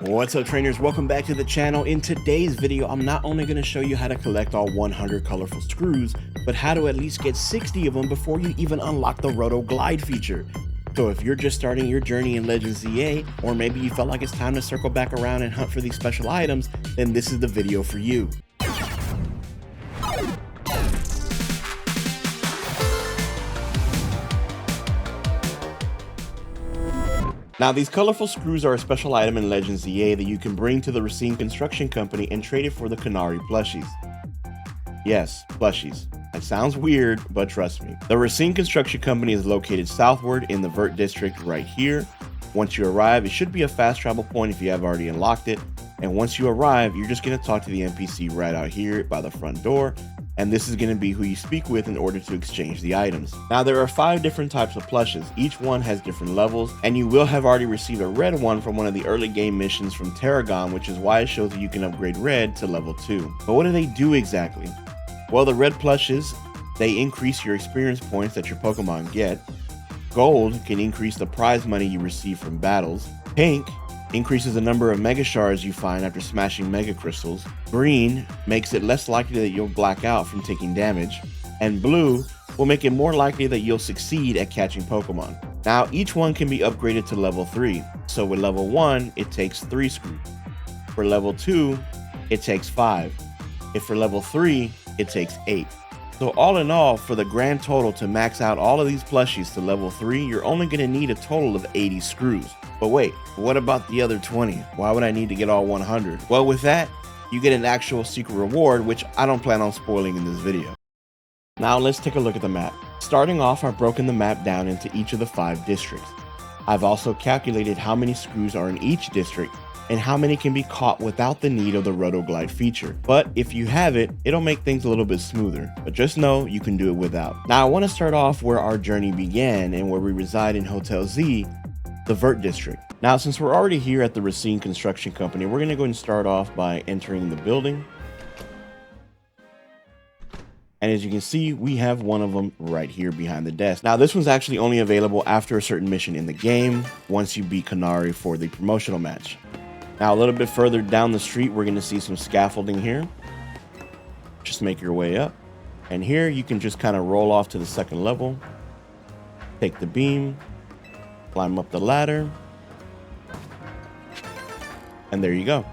What's up, trainers? Welcome back to the channel. In today's video, I'm not only going to show you how to collect all 100 colorful screws, but how to at least get 60 of them before you even unlock the Roto Glide feature. So if you're just starting your journey in Legends ZA, or maybe you felt like it's time to circle back around and hunt for these special items, then this is the video for you. Now, these colorful screws are a special item in Legends ZA that you can bring to the Racine construction company and trade it for the In Plushies. Yes, plushies. It sounds weird, but trust me. The Racine construction company is located southward in the Vert district right here. Once you arrive, it should be a fast travel point if you have already unlocked it. And once you arrive, you're just going to talk to the NPC right out here by the front door. And this is going to be who you speak with in order to exchange the items. Now, there are 5 different types of plushes. Each one has different levels, and you will have already received a red one from one of the early game missions from Tarragon, which is why it shows that you can upgrade red to level 2. But what do they do exactly? Well, the red plushes, they increase your experience points that your Pokemon get. Gold can increase the prize money you receive from battles. Pink increases the number of mega shards you find after smashing mega crystals. Green makes it less likely that you'll black out from taking damage. And blue will make it more likely that you'll succeed at catching Pokemon. Now, each one can be upgraded to level 3. So with level 1, it takes 3 screws. For level 2, it takes 5. If for level 3, it takes 8. So all in all, for the grand total to max out all of these plushies to level 3, you're only going to need a total of 80 screws. But wait, what about the other 20? Why would I need to get all 100? Well, with that, you get an actual secret reward, which I don't plan on spoiling in this video. Now let's take a look at the map. Starting off, I've broken the map down into each of the 5 districts. I've also calculated how many screws are in each district and how many can be caught without the need of the Roto Glide feature. But if you have it, it'll make things a little bit smoother. But just know you can do it without. Now I want to start off where our journey began and where we reside in Hotel Z, the Vert district. Now, since we're already here at the Racine construction company, we're going to go ahead and start off by entering the building. And as you can see, we have one of them right here behind the desk. Now, this one's actually only available after a certain mission in the game, once you beat Canary for the promotional match. Now, a little bit further down the street, we're going to see some scaffolding here. Just make your way up. And here you can just kind of roll off to the second level, take the beam, climb up the ladder, and there you go.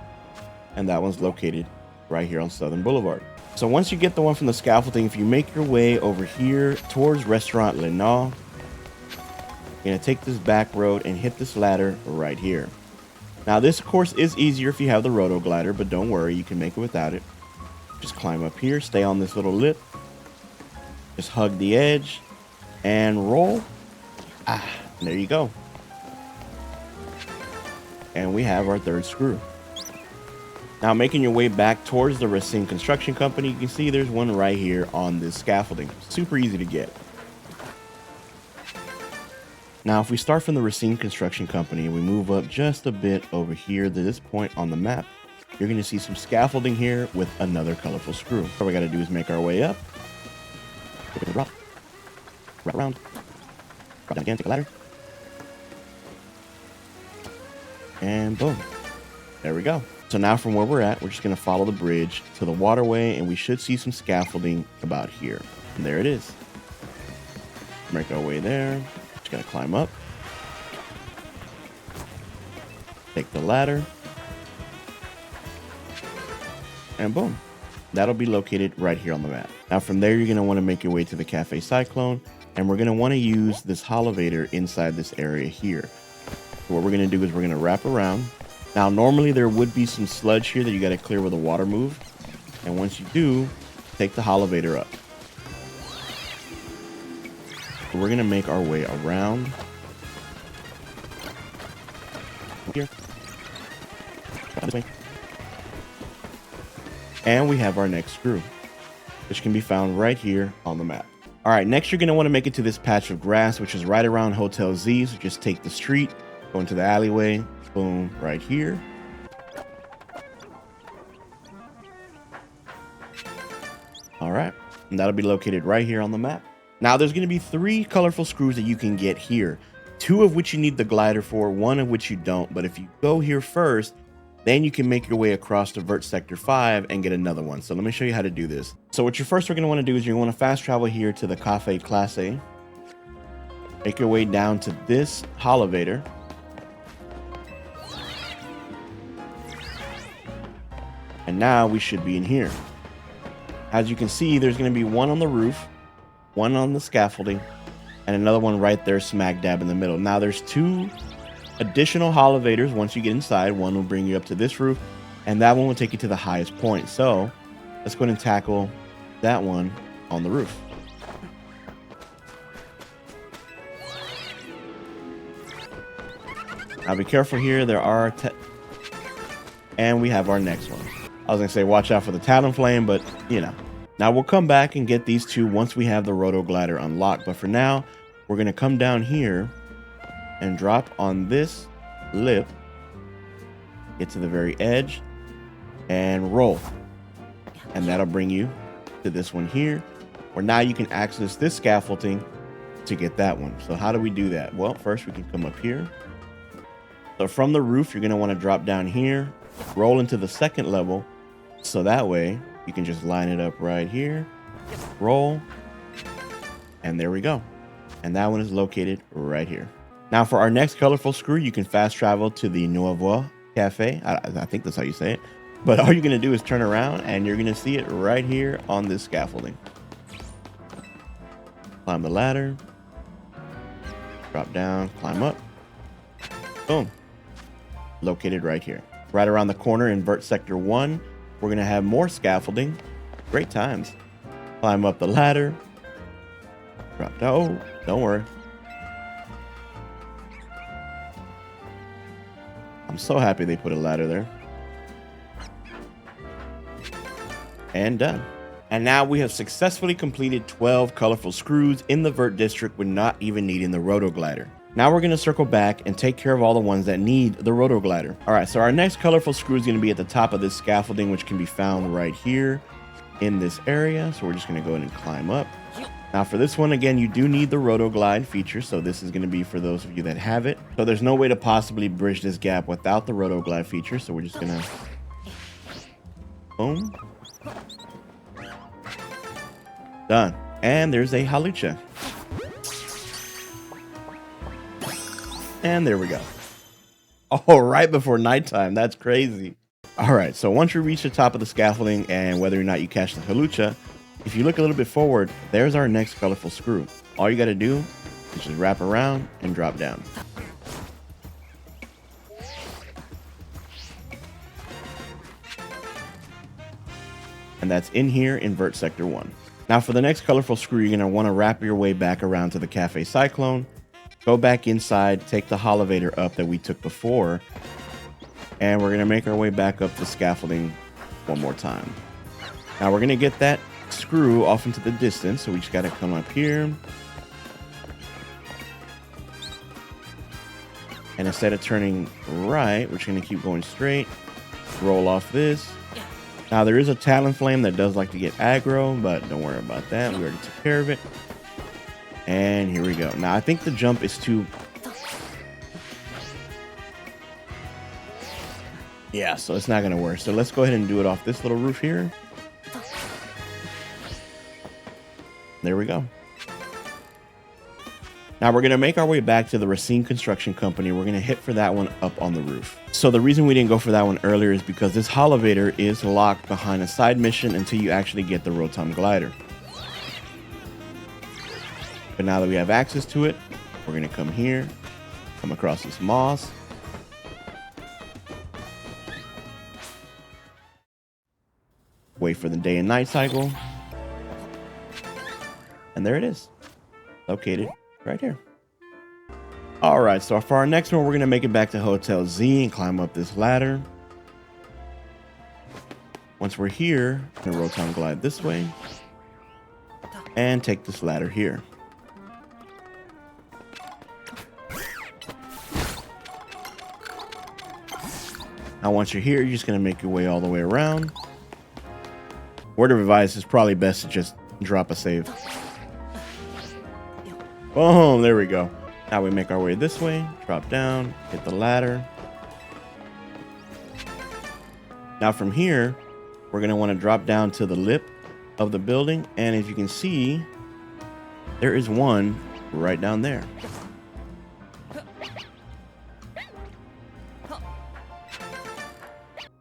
And that one's located right here on Southern Boulevard. So once you get the one from the scaffolding, if you make your way over here towards Restaurant Lenau, you're going to take this back road and hit this ladder right here. Now, this, of course, is easier if you have the Roto Glider, but don't worry, you can make it without it. Just climb up here, stay on this little lip, just hug the edge, and roll. There you go. And we have our 3rd screw. Now, making your way back towards the Racine construction company, you can see there's one right here on this scaffolding. Super easy to get. Now, if we start from the Racine construction company and we move up just a bit over here to this point on the map, you're going to see some scaffolding here with another colorful screw. All we got to do is make our way up. Wrap around. Drop down again, take a ladder. And boom. There we go. So now from where we're at, we're just going to follow the bridge to the waterway, and we should see some scaffolding about here. And there it is. Make our way there. Just got to climb up. Take the ladder. And boom. That'll be located right here on the map. Now from there, you're going to want to make your way to the Cafe Cyclone, and we're going to want to use this holovator inside this area here. So what we're going to do is we're going to wrap around. Now, normally there would be some sludge here that you got to clear with the water move. And once you do, take the holovator up. So we're going to make our way around here. This way. And we have our next screw, which can be found right here on the map. All right, next you're going to want to make it to this patch of grass, which is right around Hotel Z. So just take the street, go into the alleyway, boom, right here. All right, and that'll be located right here on the map. Now, there's going to be 3 colorful screws that you can get here, 2 of which you need the glider for, 1 of which you don't. But if you go here first, Then you can make your way across to Vert Sector 5 and get another one. So let me show you how to do this. So what you're going to want to do is you're going to fast travel here to the Cafe Classe. Make your way down to this elevator. And now we should be in here. As you can see, there's going to be one on the roof, one on the scaffolding, and another one right there smack dab in the middle. Now there's 2 additional elevators. Once you get inside, one will bring you up to this roof, and that one will take you to the highest point. So let's go ahead and tackle that one on the roof. Now be careful here. There are and we have our next one. I was gonna say watch out for the Talonflame, but you know. Now we'll come back and get these 2 once we have the Roto Glider unlocked. But for now, we're gonna come down here and drop on this lip, get to the very edge, and roll. And that'll bring you to this one here, where now you can access this scaffolding to get that one. So how do we do that? Well, first we can come up here. So from the roof, you're gonna wanna drop down here, roll into the second level, so that way you can just line it up right here, roll, and there we go. And that one is located right here. Now for our next colorful screw, you can fast travel to the Nouveau Cafe. I think that's how you say it. But all you're gonna do is turn around and you're gonna see it right here on this scaffolding. Climb the ladder, drop down, climb up, boom. Located right here. Right around the corner in Vert Sector 1, we're gonna have more scaffolding. Great times. Climb up the ladder, drop down, oh, don't worry. I'm so happy they put a ladder there. And done. And now we have successfully completed 12 colorful screws in the Vert district with not even needing the Roto Glider. Now we're going to circle back and take care of all the ones that need the Roto Glider. All right, so our next colorful screw is going to be at the top of this scaffolding, which can be found right here in this area. So we're just going to go ahead and climb up. Now for this one, again, you do need the Roto Glide feature. So this is going to be for those of you that have it. So there's no way to possibly bridge this gap without the Roto Glide feature. So we're just going to boom. Done. And there's a halucha. And there we go. Oh, right before nighttime. That's crazy. All right. So once you reach the top of the scaffolding and whether or not you catch the halucha, if you look a little bit forward, there's our next colorful screw. All you got to do is just wrap around and drop down. And that's in here in Vert Sector 1. Now for the next colorful screw, you're going to want to wrap your way back around to the Cafe Cyclone. Go back inside, take the elevator up that we took before, and we're going to make our way back up the scaffolding one more time. Now we're going to get that screw off into the distance, so we just got to come up here. And instead of turning right, we're just going to keep going straight, roll off this. Now there is a Talonflame that does like to get aggro, but don't worry about that. We already took care of it. And here we go. Now I think the jump is too... Yeah, so it's not going to work. So let's go ahead and do it off this little roof here. There we go. Now we're going to make our way back to the Racine Construction Company. We're going to hit for that one up on the roof. So the reason we didn't go for that one earlier is because this elevator is locked behind a side mission until you actually get the Rotom Glider. But now that we have access to it, we're going to come here, come across this moss. Wait for the day and night cycle. And there it is. Located right here. All right, so for our next one, we're going to make it back to Hotel Z and climb up this ladder. Once we're here, we're going to Rotom Glide this way and take this ladder here. Now, once you're here, you're just going to make your way all the way around. Word of advice is probably best to just drop a save. Boom, there we go. Now we make our way this way, drop down, hit the ladder. Now from here, we're going to want to drop down to the lip of the building. And as you can see, there is one right down there.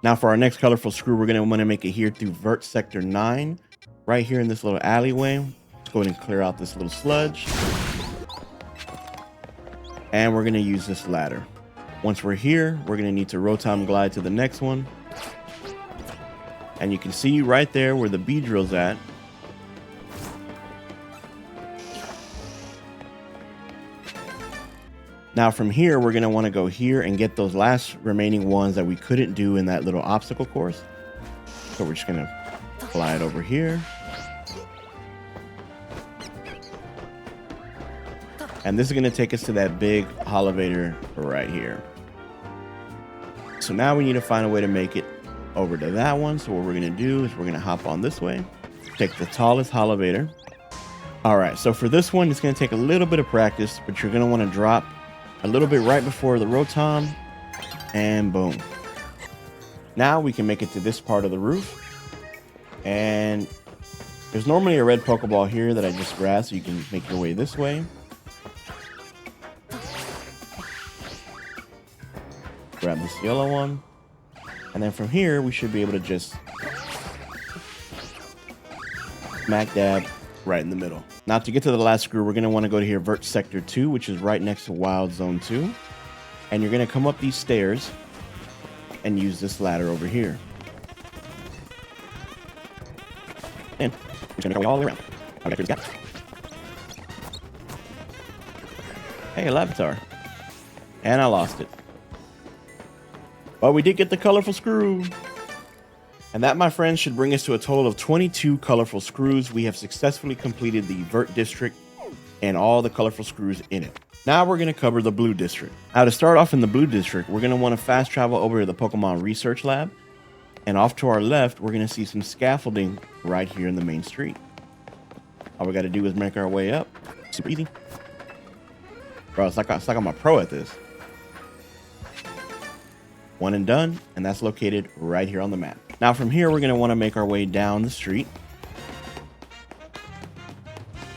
Now for our next colorful screw, we're going to want to make it here through Vert Sector 9, right here in this little alleyway. Let's go ahead and clear out this little sludge. And we're going to use this ladder. Once we're here, we're going to need to Roto Glide to the next one. And you can see right there where the bee drill's at. Now from here, we're going to want to go here and get those last remaining ones that we couldn't do in that little obstacle course. So we're just going to glide over here. And this is going to take us to that big elevator right here. So now we need to find a way to make it over to that one. So what we're going to do is we're going to hop on this way, take the tallest elevator. All right, so for this one, it's going to take a little bit of practice, but you're going to want to drop a little bit right before the Rotom, and boom. Now we can make it to this part of the roof. And there's normally a red Pokeball here that I just grabbed, so you can make your way this way. Grab this yellow one. And then from here, we should be able to just smack dab right in the middle. Now to get to the last screw, we're going to want to go to here, Vert Sector 2, which is right next to Wild Zone 2. And you're going to come up these stairs and use this ladder over here. And we're going to go all the way around. Okay, here's the gap. Hey, a Larvitar. And I lost it. But we did get the colorful screw. And that, my friends, should bring us to a total of 22 colorful screws. We have successfully completed the Vert District and all the colorful screws in it. Now we're going to cover the Blue District. Now to start off in the Blue District, we're going to want to fast travel over to the Pokemon Research Lab. And off to our left, we're going to see some scaffolding right here in the main street. All we got to do is make our way up. Super easy. Bro, it's like I'm a pro at this. One and done, and that's located right here on the map. Now from here, we're going to want to make our way down the street.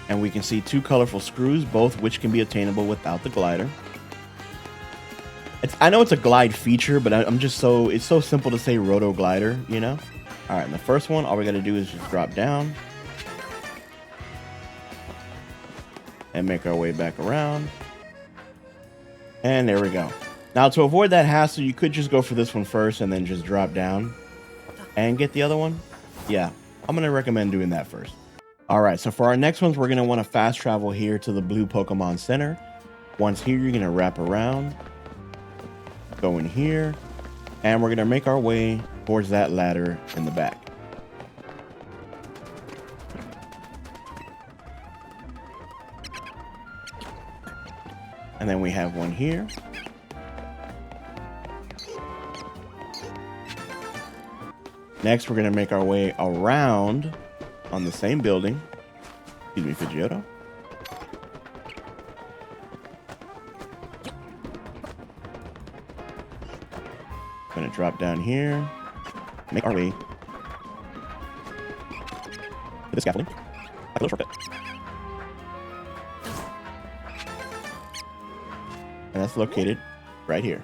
And we can see two colorful screws, both which can be attainable without the glider. I know it's a glide feature, but it's so simple to say Roto Glider, you know? All right, and the first one, all we got to do is just drop down. And make our way back around. And there we go. Now to avoid that hassle, you could just go for this one first and then just drop down and get the other one. Yeah, I'm going to recommend doing that first. All right, so for our next ones, we're going to want to fast travel here to the Blue Pokemon Center. Once here, you're going to wrap around, go in here, and we're going to make our way towards that ladder in the back. And then we have one here. Next, we're going to make our way around on the same building. Excuse me, Pidgeotto. Going to drop down here. Make our way to the scaffolding. Like a little shortcut. And that's located right here.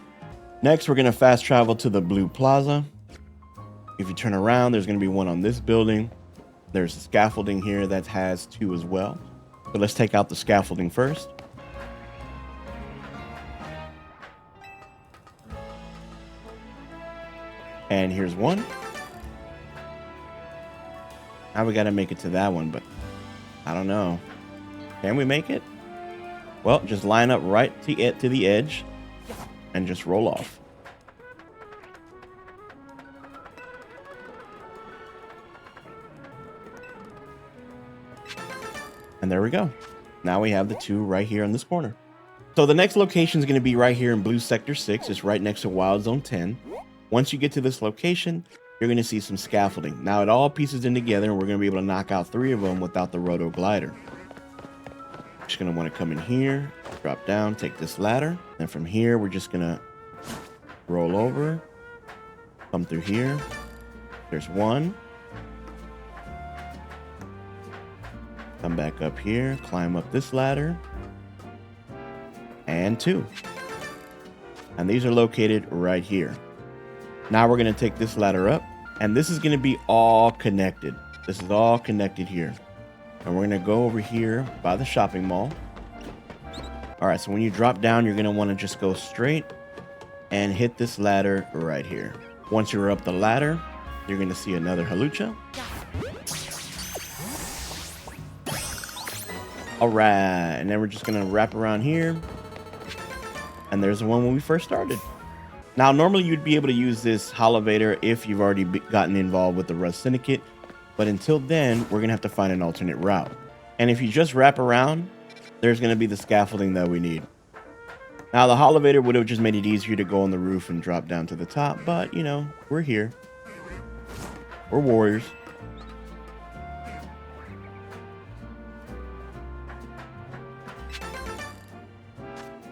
Next, we're going to fast travel to the Blue Plaza. If you turn around, there's going to be one on this building. There's a scaffolding here that has two as well. So let's take out the scaffolding first. And here's one. Now we got to make it to that one, but I don't know. Can we make it? Well, just line up right to the edge and just roll off. And there we go. Now we have the two right here on this corner. So the next location is going to be right here in Blue Sector 6. It's right next to Wild Zone 10. Once you get to this location, you're going to see some scaffolding. Now it all pieces in together, and we're going to be able to knock out 3 of them without the Roto Glider. Just going to want to come in here, drop down, take this ladder. And from here, we're just going to roll over, come through here, There's one. Come back up here, climb up this ladder. And two. And these are located right here. Now we're going to take this ladder up, and this is going to be all connected. This is all connected here. And we're going to go over here by the shopping mall. All right, so when you drop down, you're going to want to just go straight and hit this ladder right here. Once you're up the ladder, you're going to see another halucha. All right, and then we're just going to wrap around here. And there's the one when we first started. Now, normally you'd be able to use this elevator if you've already gotten involved with the Rust Syndicate. But until then, we're going to have to find an alternate route. And if you just wrap around, there's going to be the scaffolding that we need. Now, the elevator would have just made it easier to go on the roof and drop down to the top. But, you know, we're here. We're warriors.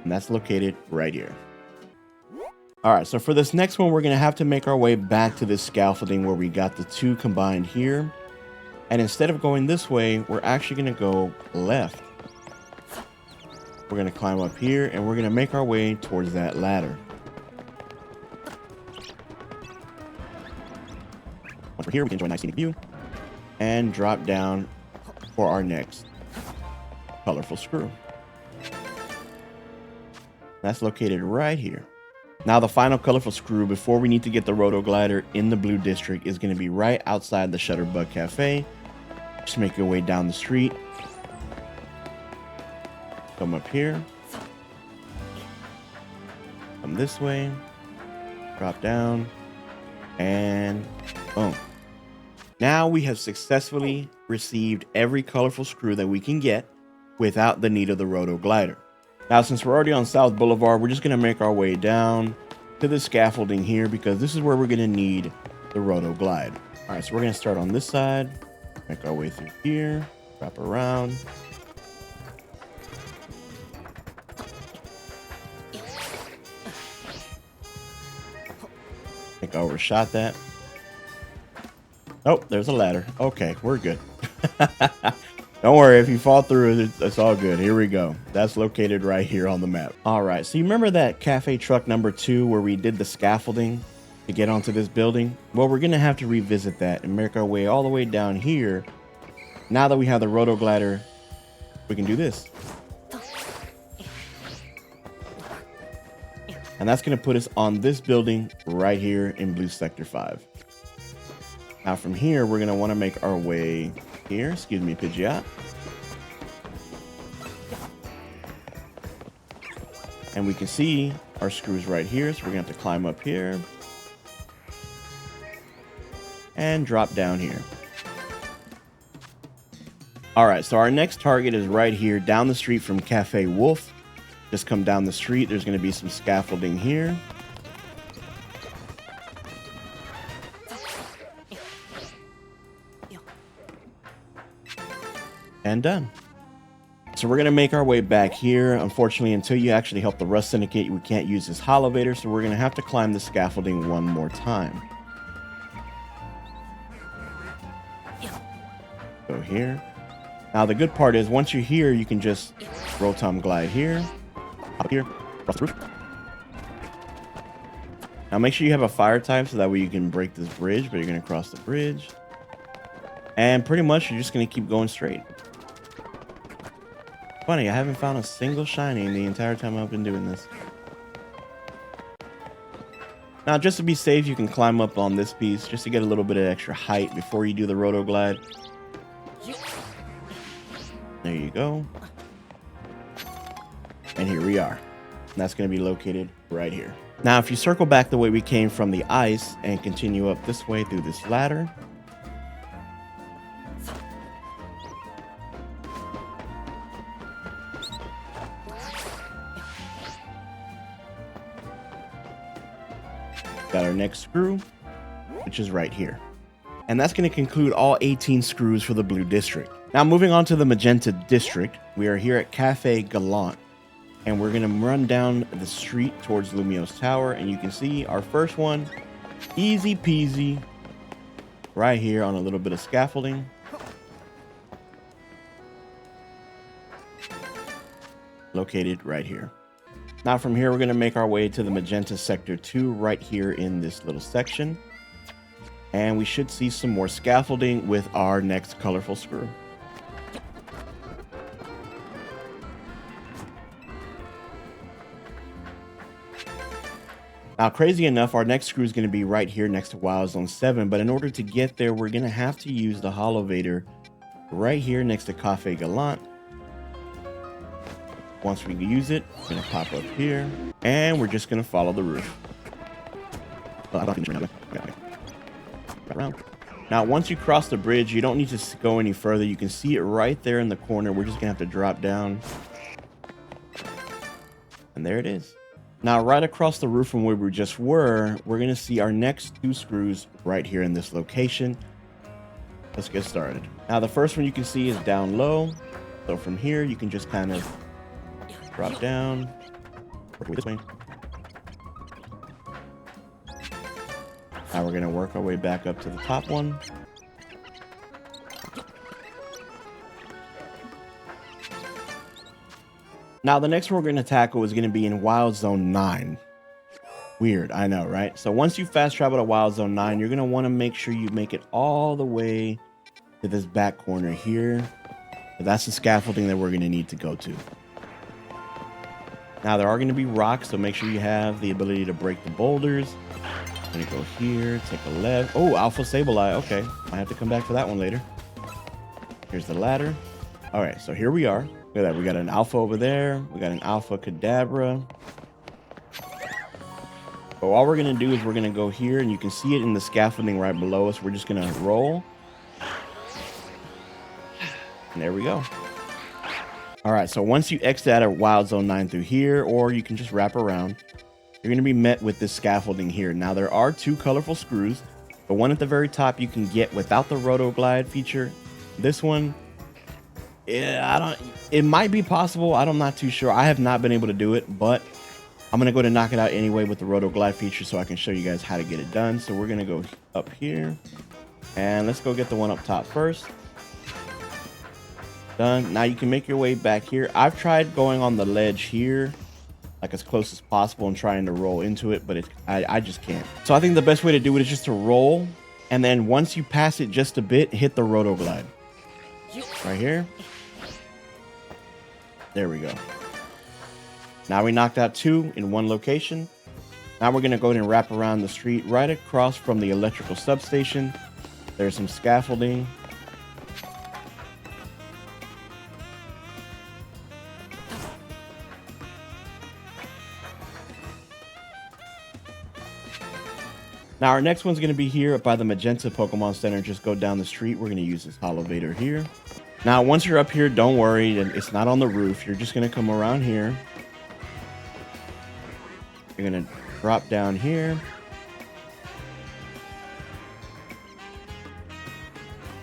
And that's located right here. All right, so for this next one, we're going to have to make our way back to this scaffolding where we got the two combined here. And instead of going this way, we're actually going to go left. We're going to climb up here, and we're going to make our way towards that ladder. Once we're here, we can enjoy a nice scenic view and drop down for our next colorful screw. That's located right here. Now, the final colorful screw before we need to get the Roto Glider in the Blue District is going to be right outside the Shutterbug Cafe. Just make your way down the street. Come up here. Come this way. Drop down. And boom. Now we have successfully received every colorful screw that we can get without the need of the Roto Glider. Now, since we're already on South Boulevard, we're just going to make our way down to the scaffolding here because this is where we're going to need the Roto Glide. All right, so we're going to start on this side, make our way through here, wrap around. I think I overshot that. Oh, there's a ladder. Okay, we're good. Don't worry, if you fall through, it's all good. Here we go. That's located right here on the map. All right, so you remember that cafe truck number 2 where we did the scaffolding to get onto this building? Well, we're going to have to revisit that and make our way all the way down here. Now that we have the Roto Glider, we can do this. And that's going to put us on this building right here in Blue Sector 5. Now from here, we're going to want to make our way here. Excuse me, Pidgeot. And we can see our screws right here. So we're going to have to climb up here. And drop down here. All right, so our next target is right here down the street from Cafe Wolf. Just come down the street. There's going to be some scaffolding here. And done. So we're going to make our way back here. Unfortunately, until you actually help the Rust Syndicate, we can't use this elevator, so we're going to have to climb the scaffolding one more time. Go here. Now, the good part is once you're here, you can just Rotom Glide here, up here, across the roof. Now, make sure you have a fire type so that way you can break this bridge, but you're going to cross the bridge. And pretty much, you're just going to keep going straight. Funny, I haven't found a single shiny the entire time I've been doing this. Now, just to be safe, you can climb up on this piece just to get a little bit of extra height before you do the Roto Glide. There you go. And here we are. And that's going to be located right here. Now, if you circle back the way we came from the ice and continue up this way through this ladder, got our next screw, which is right here. And that's going to conclude all 18 screws for the Blue District. Now, moving on to the Magenta District, we are here at Cafe Gallant. And we're going to run down the street towards Lumio's Tower. And you can see our first one, easy peasy. right here on a little bit of scaffolding. Located right here. Now from here, we're going to make our way to the Magenta Sector 2 right here in this little section. And we should see some more scaffolding with our next colorful screw. Now, crazy enough, our next screw is going to be right here next to Wild Zone 7. But in order to get there, we're going to have to use the Holovator right here next to Cafe Gallant. Once we use it, it's going to pop up here. And we're just going to follow the roof. Now, once you cross the bridge, you don't need to go any further. You can see it right there in the corner. We're just going to have to drop down. And there it is. Now, right across the roof from where we just were, we're going to see our next 2 screws right here in this location. Let's get started. Now, the first one you can see is down low. So from here, you can just kind of drop down. Work this way. Now we're going to work our way back up to the top one. Now, the next one we're going to tackle is going to be in Wild Zone 9. Weird, I know, right? So once you fast travel to Wild Zone 9, you're going to want to make sure you make it all the way to this back corner here. So that's the scaffolding that we're going to need to go to. Now, there are going to be rocks, so make sure you have the ability to break the boulders. I'm going to go here, take a left. Oh, Alpha Sableye. Okay, I have to come back to that one later. Here's the ladder. All right, so here we are. Look at that. We got an Alpha over there. We got an Alpha Kadabra. So all we're going to do is we're going to go here, and you can see it in the scaffolding right below us. We're just going to roll. And there we go. All right, so once you exit out of Wild Zone 9 through here, or you can just wrap around, you're going to be met with this scaffolding here. Now, there are 2 colorful screws. The one at the very top you can get without the Roto Glide feature. This one, yeah, it might be possible. I'm not too sure. I have not been able to do it, but I'm going to go to knock it out anyway with the Roto Glide feature so I can show you guys how to get it done. So we're going to go up here, and let's go get the one up top first. Done. Now you can make your way back here. I've tried going on the ledge here, like as close as possible, and trying to roll into it, but I just can't. So I think the best way to do it is just to roll, and then once you pass it just a bit, hit the Roto Glide. Right here. There we go. Now we knocked out 2 in one location. Now we're going to go ahead and wrap around the street right across from the electrical substation. There's some scaffolding. Now our next one's going to be here by the Magenta Pokemon Center. Just go down the street. We're going to use this Holovator here. Now once you're up here, don't worry, it's not on the roof. You're just going to come around here. You're going to drop down here.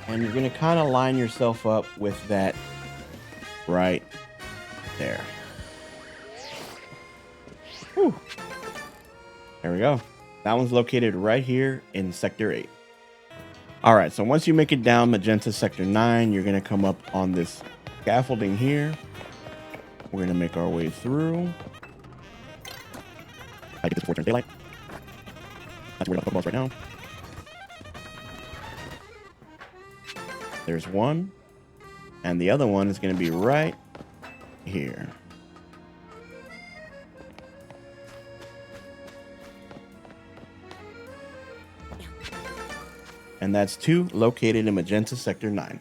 And you're going to kind of line yourself up with that right there. Whew. There we go. That one's located right here in Sector 8. All right, so once you make it down Magenta Sector 9, you're going to come up on this scaffolding here. We're going to make our way through. I get this before it turns daylight. That's where the Pokeballs right now. There's one. And the other one is going to be right here. And that's 2 located in Magenta Sector 9.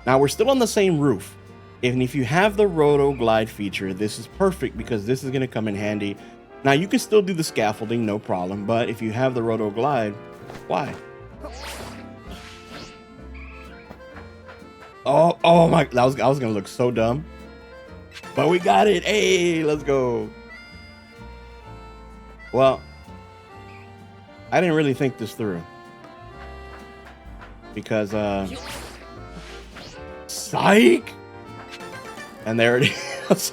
Now we're still on the same roof. And if you have the Roto Glide feature, this is perfect because this is going to come in handy. Now you can still do the scaffolding, no problem. But if you have the Roto Glide, why? Oh my, I was going to look so dumb. But we got it. Hey, let's go. Well, I didn't really think this through. Because psych, and there it is.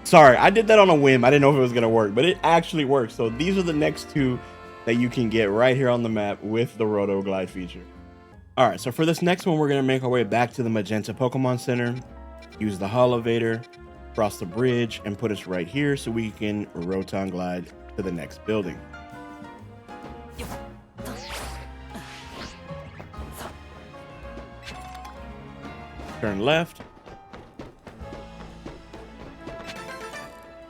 sorry I did that on a whim. I didn't know if it was gonna work, but it actually works. So these are the next 2 that you can get right here on the map with the Roto Glide feature. All right, so for this next one, we're gonna make our way back to the Magenta Pokemon Center, use the elevator, cross the bridge, and put us right here so we can Roto Glide to the next building. Turn left.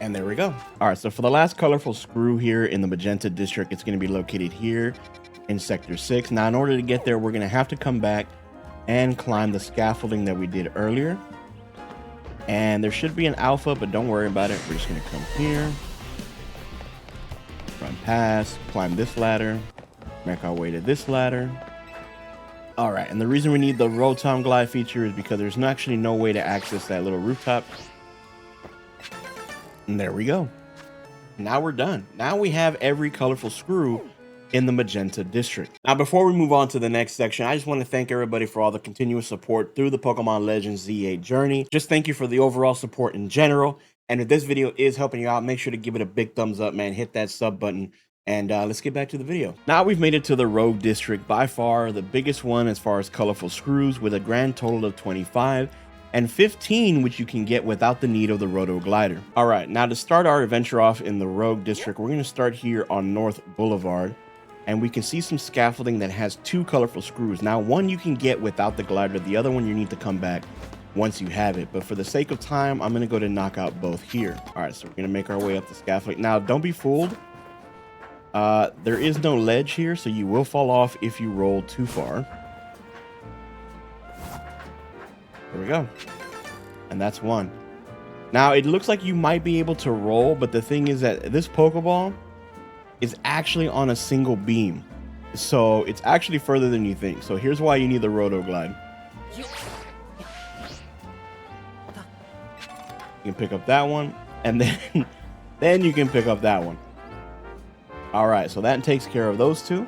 And there we go. All right, so for the last colorful screw here in the Magenta district, it's going to be located here in Sector 6. Now, in order to get there, we're going to have to come back and climb the scaffolding that we did earlier. And there should be an alpha, but don't worry about it. We're just going to come here, run past, climb this ladder, make our way to this ladder. All right, and the reason we need the Roto Glide feature is because there's actually no way to access that little rooftop. And there we go. Now we're done. Now we have every colorful screw in the Magenta district. Now, before we move on to the next section, I just want to thank everybody for all the continuous support through the Pokemon Legends ZA journey. Just thank you for the overall support in general. And if this video is helping you out, make sure to give it a big thumbs up, man. Hit that sub button. And let's get back to the video. Now we've made it to the Rogue District, by far the biggest one as far as colorful screws, with a grand total of 25 and 15 which you can get without the need of the Roto Glider. All right, now to start our adventure off in the Rogue District, we're going to start here on North Boulevard, and we can see some scaffolding that has 2 colorful screws. Now, one you can get without the glider, the other one you need to come back once you have it. But for the sake of time, I'm going to go to knock out both here. All right, so we're going to make our way up the scaffolding. Now, don't be fooled. There is no ledge here, so you will fall off if you roll too far. There we go. And that's one. Now, it looks like you might be able to roll, but the thing is that this Pokeball is actually on a single beam. So it's actually further than you think. So here's why you need the Roto Glide. You can pick up that one, and then you can pick up that one. All right, so that takes care of those 2.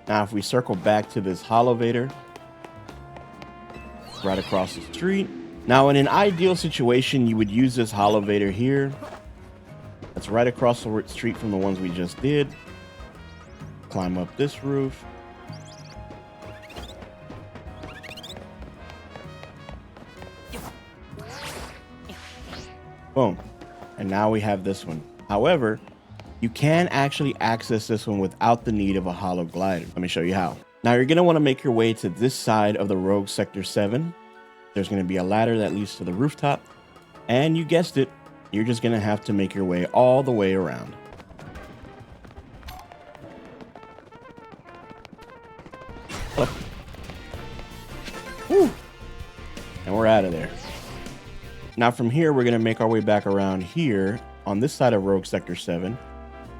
Now, if we circle back to this elevator, right across the street. Now, in an ideal situation, you would use this elevator here. That's right across the street from the ones we just did. Climb up this roof. Boom. And now we have this one. However, you can actually access this one without the need of a holo glider. Let me show you how. Now, you're going to want to make your way to this side of the Rogue Sector 7. There's going to be a ladder that leads to the rooftop. And you guessed it, you're just going to have to make your way all the way around. Woo. And we're out of there. Now, from here, we're going to make our way back around here on this side of Rogue Sector 7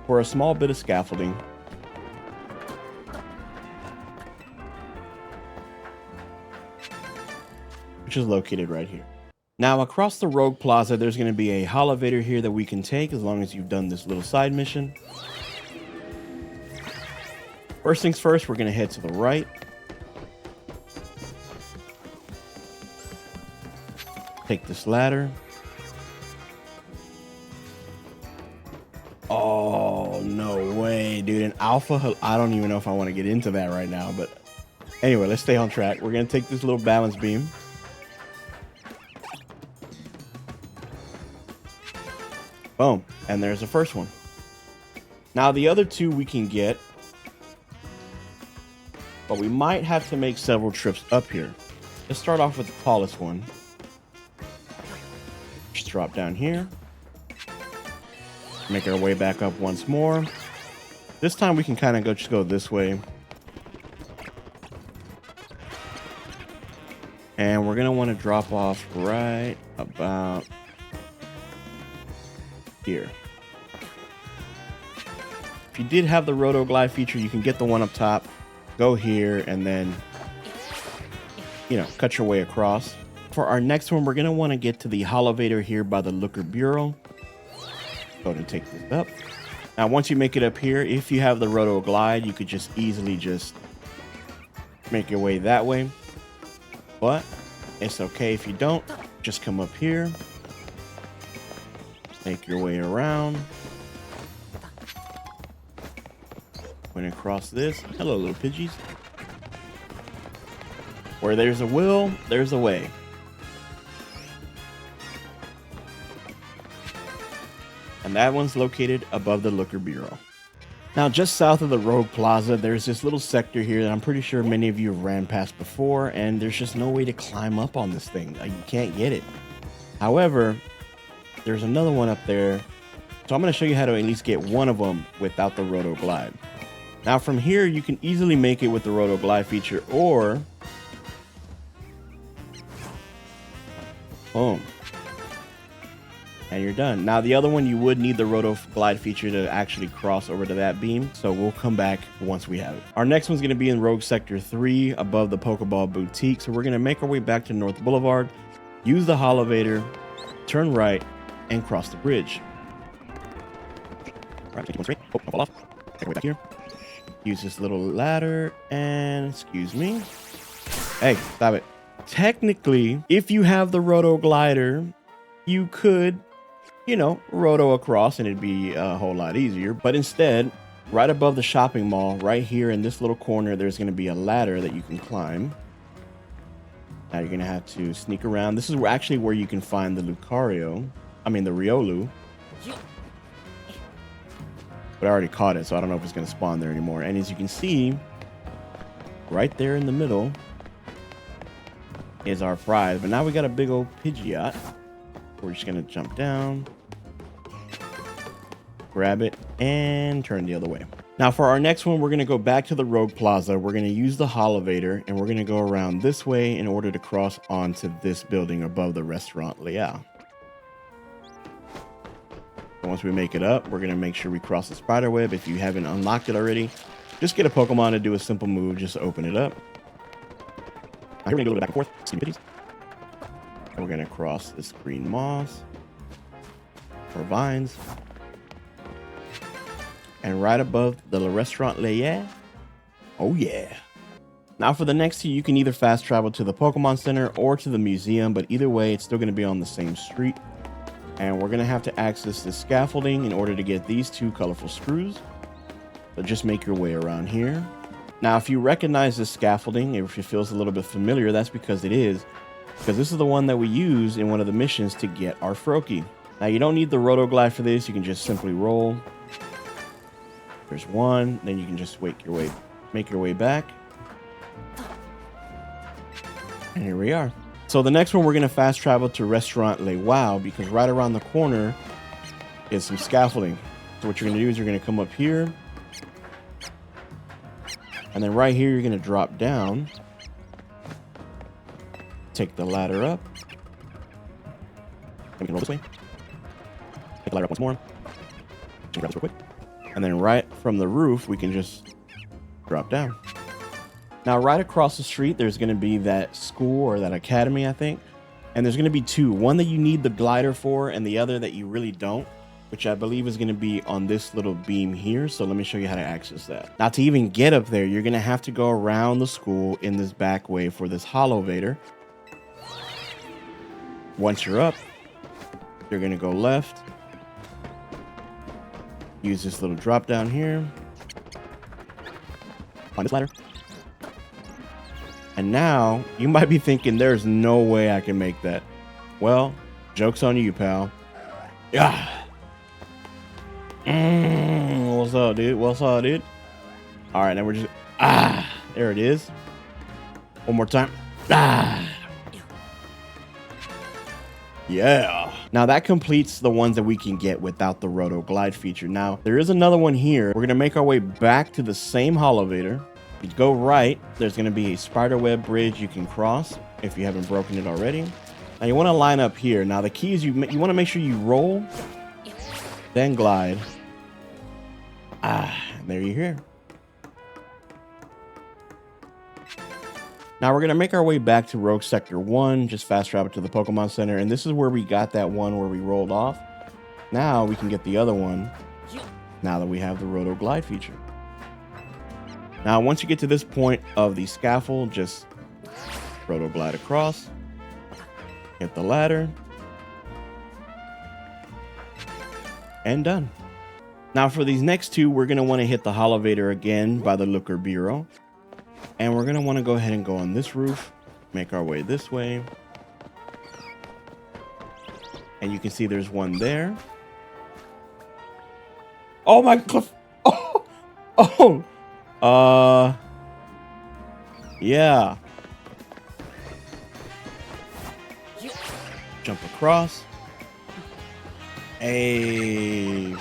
for a small bit of scaffolding. Which is located right here. Now, across the Rogue Plaza, there's going to be a elevator here that we can take as long as you've done this little side mission. First things first, we're going to head to the right. Take this ladder. Oh, no way, dude. An alpha, I don't even know if I want to get into that right now, but anyway, let's stay on track. We're going to take this little balance beam. Boom. And there's the first one. Now, the other 2 we can get, but we might have to make several trips up here. Let's start off with the tallest one. Just drop down here. Make our way back up once more. This time we can kind of just go this way. And we're going to want to drop off right about here. If you did have the Roto Glide feature, you can get the one up top, go here, and then, you know, cut your way across. For our next one, we're going to want to get to the elevator here by the Liquor Bureau. Go ahead and take this up. Now, once you make it up here, if you have the Roto Glide, you could just easily just make your way that way. But it's okay if you don't. Just come up here. Make your way around. Went across this. Hello, little Pidgeys. Where there's a will, there's a way. And that one's located above the Looker Bureau. Now, just south of the Rogue Plaza, there's this little sector here that I'm pretty sure many of you have ran past before, and there's just no way to climb up on this thing. You can't get it. However, there's another one up there. So I'm going to show you how to at least get one of them without the Roto Glide. Now, from here, you can easily make it with the Roto Glide feature, or boom. And you're done. Now, the other one, you would need the Roto Glide feature to actually cross over to that beam. So we'll come back once we have it. Our next one's going to be in Rogue Sector 3 above the Pokeball Boutique. So we're going to make our way back to North Boulevard, use the Holovator, turn right, and cross the bridge. Right, take one straight. Oh, fall off. Take our way back here. Use this little ladder and, excuse me. Hey, stop it. Technically, if you have the Roto Glider, you could, you know, roto across and it'd be a whole lot easier. But instead, right above the shopping mall, right here in this little corner, there's going to be a ladder that you can climb. Now you're going to have to sneak around. This is actually where you can find the Lucario. I mean, the Riolu. But I already caught it, so I don't know if it's going to spawn there anymore. And as you can see, right there in the middle is our prize. But now we got a big old Pidgeot. We're just going to jump down, grab it, and turn the other way. Now for our next one, we're going to go back to the Rogue Plaza. We're going to use the Holovator, and we're going to go around this way in order to cross onto this building above the Restaurant Leal. Once we make it up, we're going to make sure we cross the spider web. If you haven't unlocked it already, just get a Pokemon to do a simple move. Just open it up. Now here we're going to go back and forth. And we're going to cross this green moss or vines. And right above the Restaurant Leal. Oh yeah. Now for the next two, you can either fast travel to the Pokemon Center or to the museum, but either way, it's still going to be on the same street. And we're going to have to access the scaffolding in order to get these two colorful screws. So just make your way around here. Now, if you recognize this scaffolding, if it feels a little bit familiar, that's because it is. Because this is the one that we use in one of the missions to get our Froakie. Now, you don't need the Roto Glide for this. You can just simply roll. There's one. Then you can just make your way back. And here we are. So the next one, we're going to fast travel to Restaurant Leal because right around the corner is some scaffolding. So what you're going to do is you're going to come up here. And then right here, you're going to drop down. Take the ladder up. And we can roll this way. Take the ladder up once more. Grab this real quick. And then right from the roof, we can just drop down. Now, right across the street, there's going to be that school or that academy, I think. And there's going to be two. One that you need the glider for and the other that you really don't, which I believe is going to be on this little beam here. So let me show you how to access that. Now, to even get up there, you're going to have to go around the school in this back way for this Holovator. Once you're up, you're going to go left. Use this little drop down here. On this ladder. And now, you might be thinking, there's no way I can make that. Well, joke's on you, pal. Yeah. What's up, dude? What's up, dude? All right, now we're just... there it is. One more time. Yeah. Now, that completes the ones that we can get without the Roto Glide feature. Now, there is another one here. We're going to make our way back to the same Holovator. You go right, there's going to be a spiderweb bridge you can cross if you haven't broken it already. Now you want to line up here. Now the key is you want to make sure you roll, then glide. There you're here. Now we're going to make our way back to Rogue Sector 1, just fast travel to the Pokemon Center. And this is where we got that one where we rolled off. Now we can get the other one now that we have the Roto Glide feature. Now, once you get to this point of the scaffold, just Roto Glide across, hit the ladder, and done. Now, for these next two, we're going to want to hit the Holovator again by the Looker Bureau. And we're going to want to go ahead and go on this roof. Make our way this way. And you can see there's one there. Oh my god. Oh. Yeah. Jump across. Hey.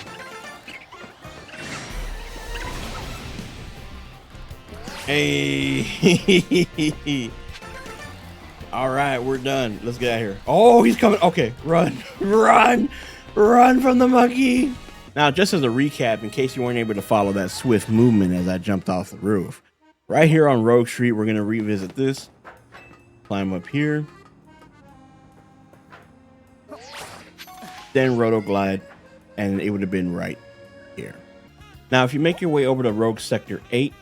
Hey. All right, we're done. Let's get out of here. Oh, he's coming. Okay, run, run, run from the monkey. Now, just as a recap, in case you weren't able to follow that swift movement as I jumped off the roof, right here on Rogue Street, we're going to revisit this. Climb up here. Then Roto Glide, and it would have been right here. Now, if you make your way over to Rogue Sector 8,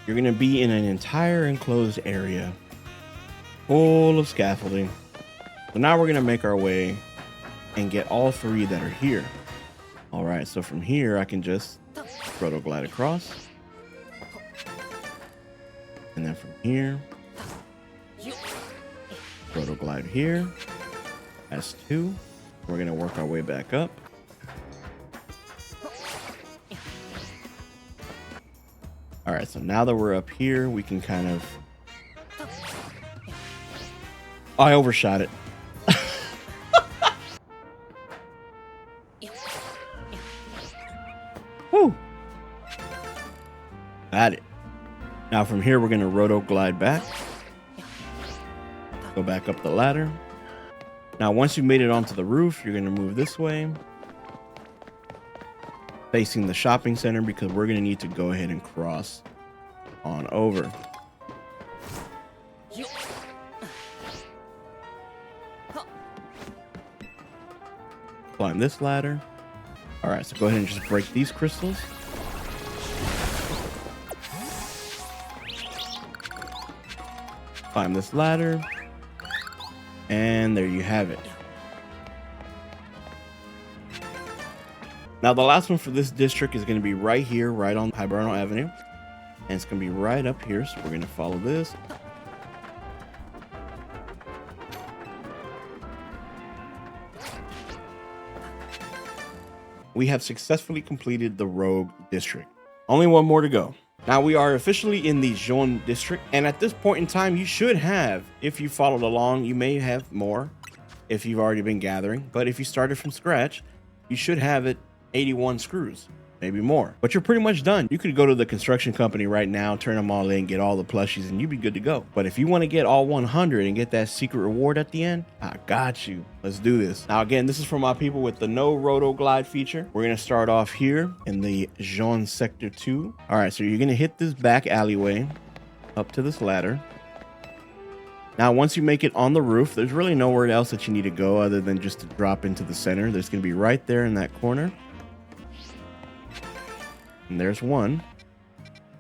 you're going to be in an entire enclosed area full of scaffolding. So now we're going to make our way and get all three that are here. All right, so from here, I can just Roto Glide across. And then from here, Roto Glide here. That's 2. We're going to work our way back up. All right, so now that we're up here, we can kind of... Oh, I overshot it. Woo. Got it. Now from here, we're going to Roto Glide back. Go back up the ladder. Now, once you've made it onto the roof, you're going to move this way, facing the shopping center, because we're going to need to go ahead and cross on over. Climb this ladder. All right, so go ahead and just break these crystals. Climb this ladder. And there you have it. Now, the last one for this district is going to be right here, right on Hiberno Avenue. And it's going to be right up here. So we're going to follow this. We have successfully completed the Rogue district. Only one more to go. Now we are officially in the Jaune district, and at this point in time, you should have, if you followed along, you may have more if you've already been gathering, but if you started from scratch, you should have it 81 screws, maybe more. But you're pretty much done. You could go to the construction company right now, turn them all in, get all the plushies, and you'd be good to go. But if you want to get all 100 and get that secret reward at the end, I got you. Let's do this. Now, again, this is for my people with the no Roto Glide feature. We're going to start off here in the Jaune Sector 2. All right, so you're going to hit this back alleyway up to this ladder. Now, once you make it on the roof, there's really nowhere else that you need to go other than just to drop into the center. There's going to be right there in that corner. And there's one.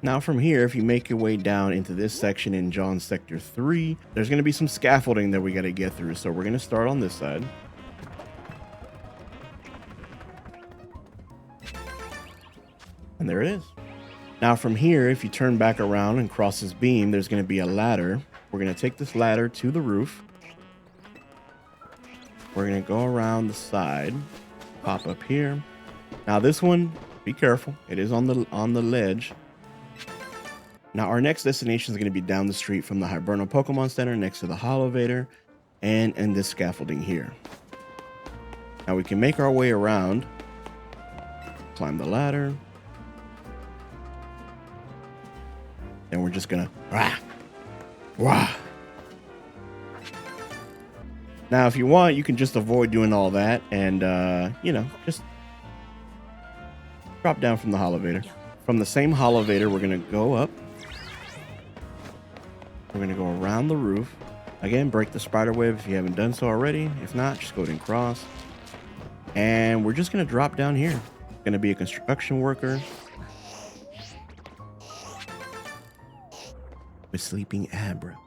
Now from here, if you make your way down into this section in Jaune Sector 3, there's going to be some scaffolding that we got to get through. So we're going to start on this side. And there it is. Now from here, if you turn back around and cross this beam, there's going to be a ladder. We're going to take this ladder to the roof. We're going to go around the side, pop up here. Now this one, be careful. It is on the ledge. Now our next destination is going to be down the street from the Hiberno Pokémon Center next to the Holovator and in this scaffolding here. Now we can make our way around, climb the ladder. And we're just going to Now, if you want, you can just avoid doing all that and, you know, just drop down from the Holovator. From the same Holovator, we're going to go up. We're going to go around the roof. Again, break the spider web if you haven't done so already. If not, just go ahead and cross. And we're just going to drop down here. Going to be a construction worker. With Sleeping Abra.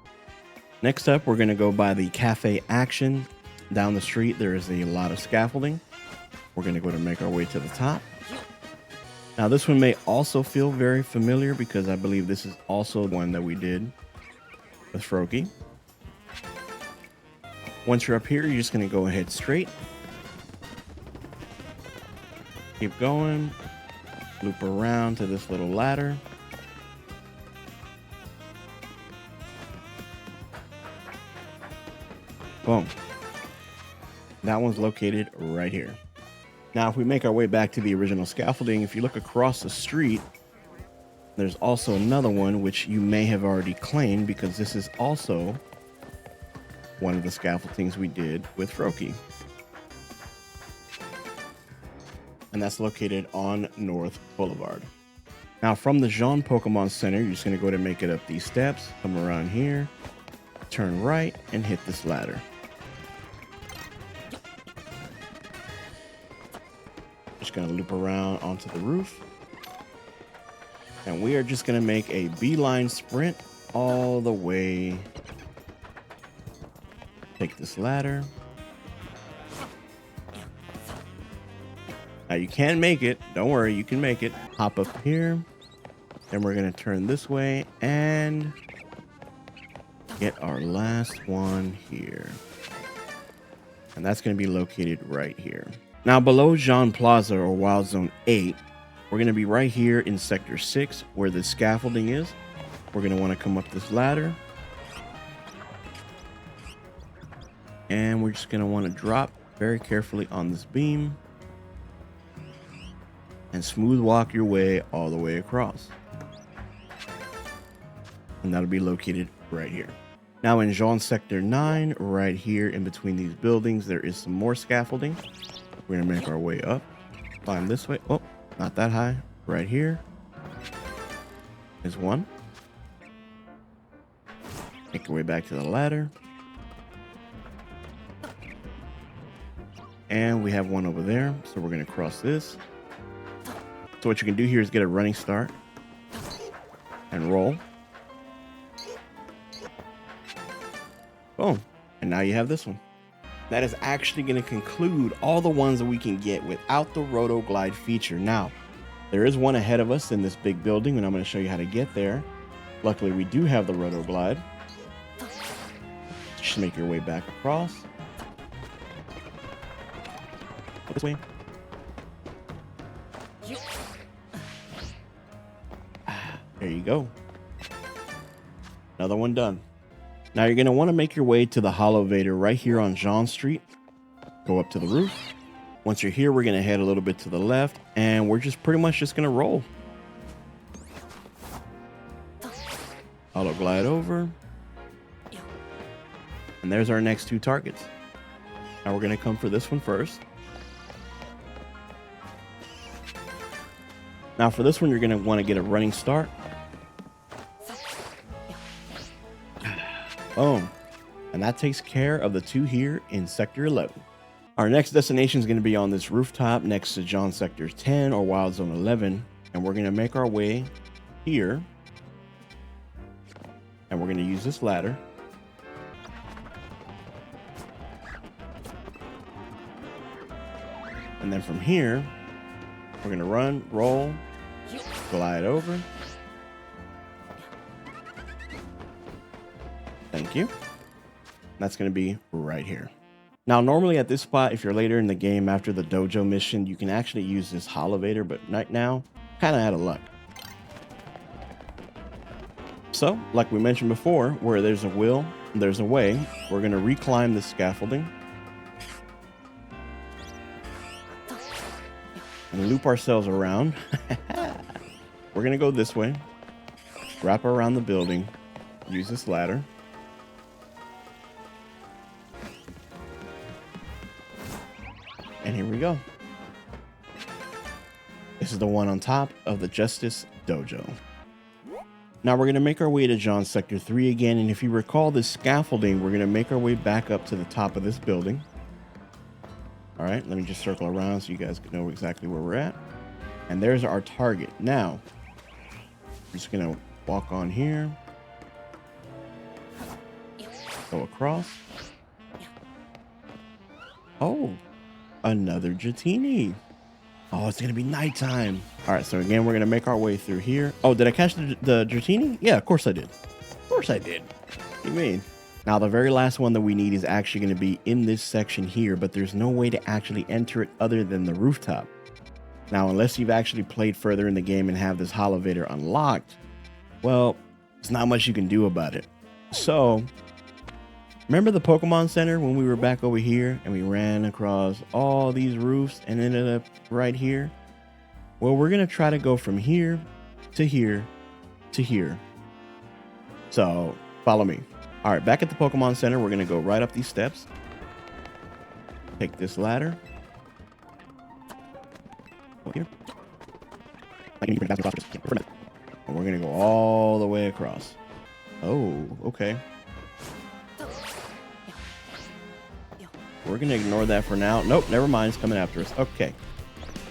Next up, we're going to go by the Cafe Action. Down the street, there is a lot of scaffolding. We're going to go to make our way to the top. Now, this one may also feel very familiar because I believe this is also one that we did with Froakie. Once you're up here, you're just going to go ahead straight. Keep going. Loop around to this little ladder. Boom. That one's located right here. Now, if we make our way back to the original scaffolding, if you look across the street, there's also another one which you may have already claimed, because this is also one of the scaffoldings we did with Froakie. And that's located on North Boulevard. Now, from the Jaune Pokemon Center, you're just going to go to make it up these steps, come around here, turn right, and hit this ladder. Just going to loop around onto the roof. And we are just going to make a beeline sprint all the way. Take this ladder. Now you can make it. Don't worry, you can make it. Hop up here. Then we're going to turn this way and get our last one here. And that's going to be located right here. Now below Jaune Plaza or Wild Zone 8, we're going to be right here in Sector 6 where the scaffolding is. We're going to want to come up this ladder. And we're just going to want to drop very carefully on this beam. And smooth walk your way all the way across. And that'll be located right here. Now in Jaune Sector 9, right here in between these buildings, there is some more scaffolding. We're going to make our way up. Climb this way. Oh, not that high. Right here is one. Make your way back to the ladder. And we have one over there. So we're going to cross this. So what you can do here is get a running start and roll. Boom. And now you have this one. That is actually going to conclude all the ones that we can get without the Roto Glide feature. Now, there is one ahead of us in this big building, and I'm going to show you how to get there. Luckily, we do have the Roto Glide. Just make your way back across. Go this way. There you go. Another one done. Now you're going to want to make your way to the Holovator right here on Jaune Street. Go up to the roof. Once you're here, we're going to head a little bit to the left, and we're just pretty much just going to roll. Auto glide over. And there's our next two targets. Now we're going to come for this one first. Now for this one, you're going to want to get a running start. Boom. And that takes care of the two here in Sector 11. Our next destination is going to be on this rooftop next to Jaune Sector 10 or Wild Zone 11. And we're going to make our way here. And we're going to use this ladder. And then from here, we're going to run, roll, glide over. Thank you. That's going to be right here. Now, normally at this spot, if you're later in the game after the dojo mission, you can actually use this Holovator, but right now, kind of out of luck. So, like we mentioned before, where there's a will, there's a way. We're going to reclimb this scaffolding and loop ourselves around. We're going to go this way, wrap around the building, use this ladder. And here we go. This is the one on top of the Justice Dojo. Now we're going to make our way to Jaune Sector 3 again. And if you recall this scaffolding, we're going to make our way back up to the top of this building. All right, let me just circle around so you guys can know exactly where we're at. And there's our target. Now, we're just going to walk on here. Go across. Oh, another Dratini. Oh, it's going to be nighttime. All right, so again, we're going to make our way through here. Oh, did I catch the Dratini? Yeah, of course I did. Of course I did. What do you mean? Now, the very last one that we need is actually going to be in this section here, but there's no way to actually enter it other than the rooftop. Now, unless you've actually played further in the game and have this elevator unlocked, well, there's not much you can do about it. So, remember the Pokemon Center when we were back over here and we ran across all these roofs and ended up right here? Well, we're going to try to go from here to here to here. So, follow me. All right, back at the Pokemon Center, we're going to go right up these steps. Take this ladder. Here. And we're gonna go all the way across. Oh, okay. We're gonna ignore that for now. Nope, never mind. It's coming after us. Okay.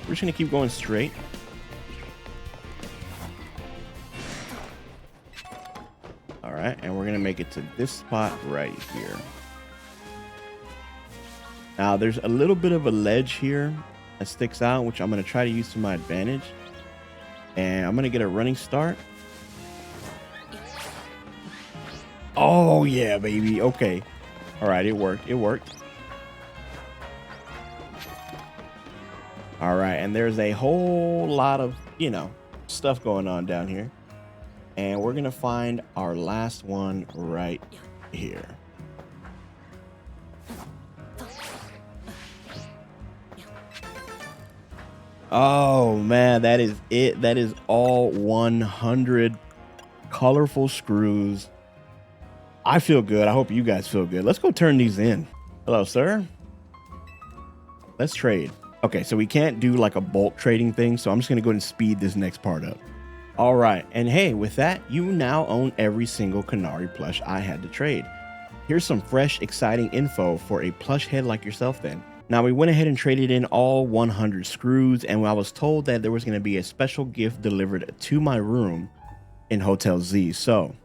We're just gonna keep going straight. All right, and we're gonna make it to this spot right here. Now, there's a little bit of a ledge here that sticks out, which I'm going to try to use to my advantage. And I'm going to get a running start. Oh, yeah, baby. Okay. All right, it worked. It worked. All right, and there's a whole lot of, you know, stuff going on down here. And we're going to find our last one right here. Oh man, that is it. That is all 100 colorful screws. I feel good. I hope you guys feel good. Let's go turn these in. Hello, sir. Let's trade. Okay, so we can't do like a bulk trading thing, so I'm just gonna go ahead and speed this next part up. All right, and hey, with that, you now own every single Canary plush I had to trade. Here's some fresh, exciting info for a plush head like yourself then. Now, we went ahead and traded in all 100 screws, and I was told that there was going to be a special gift delivered to my room in Hotel Z. So,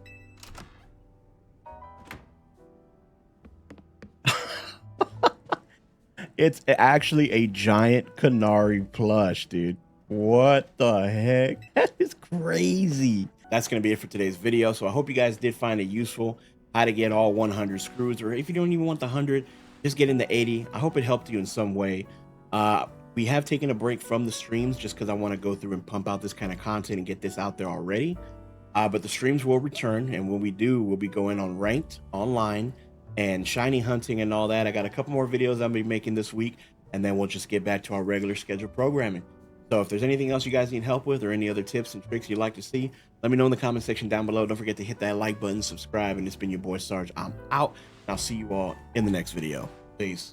it's actually a giant Canary plush, dude. What the heck? That is crazy. That's going to be it for today's video. So I hope you guys did find it useful how to get all 100 screws, or if you don't even want the 100, just get into 80. I hope it helped you in some way. We have taken a break from the streams just because I want to go through and pump out this kind of content and get this out there already. But the streams will return, and when we do, we'll be going on ranked online and shiny hunting and all that. I got a couple more videos I'll be making this week, and then we'll just get back to our regular scheduled programming. So if there's anything else you guys need help with or any other tips and tricks you'd like to see, let me know in the comment section down below. Don't forget to hit that like button, subscribe, and it's been your boy Sarge. I'm out. I'll see you all in the next video. Peace.